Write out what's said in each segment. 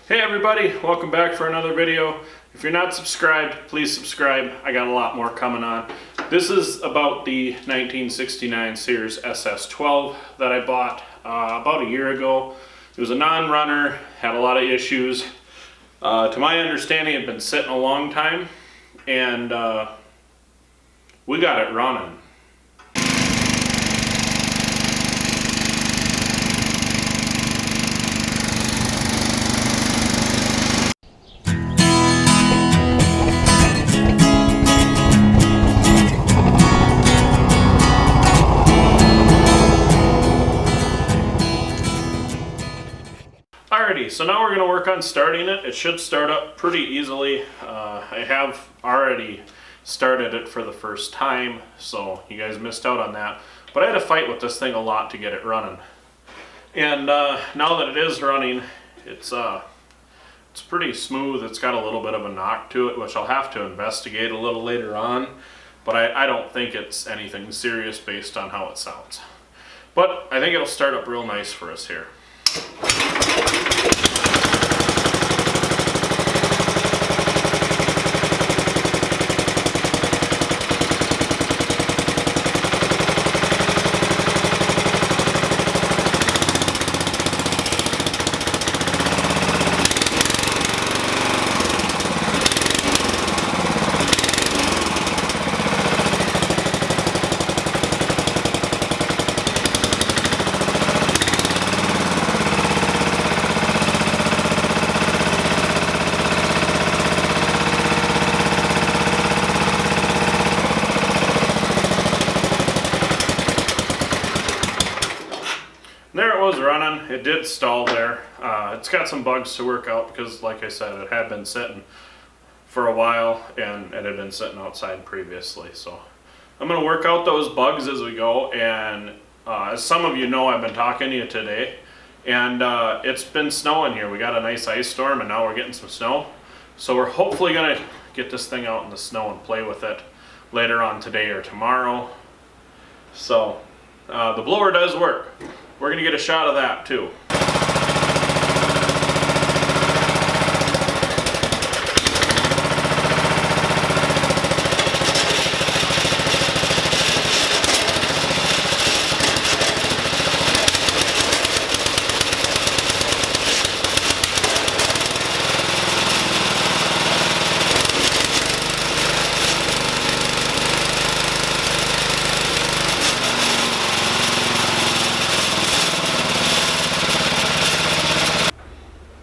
Hey everybody, welcome back for another video. If you're not subscribed, please subscribe. I got a lot more coming on. This is about the 1969 Sears SS12 that I bought about a year ago. It was a non-runner, had a lot of issues. To my understanding, it had been sitting a long time, and we got it running. Alrighty, so now we're going to work on starting it. It should start up pretty easily. I have already started it for the first time, so you guys missed out on that. But I had to fight with this thing a lot to get it running. And now that it is running, it's pretty smooth. It's got a little bit of a knock to it, which I'll have to investigate a little later on. But I don't think it's anything serious based on how it sounds. But I think it'll start up real nice for us here. There it was running. It did stall there. It's got some bugs to work out because, like I said, it had been sitting for a while and it had been sitting outside previously. So I'm going to work out those bugs as we go. And as some of you know, I've been talking to you today, and it's been snowing here. We got a nice ice storm, and now we're getting some snow. So we're hopefully going to get this thing out in the snow and play with it later on today or tomorrow. So the blower does work. We're going to get a shot of that too.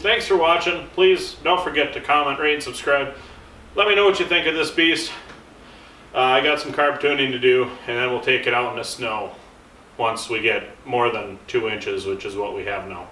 Thanks for watching. Please don't forget to comment, rate, and subscribe. Let me know what you think of this beast. I got some carb tuning to do, and then we'll take it out in the snow once we get more than 2 inches, which is what we have now.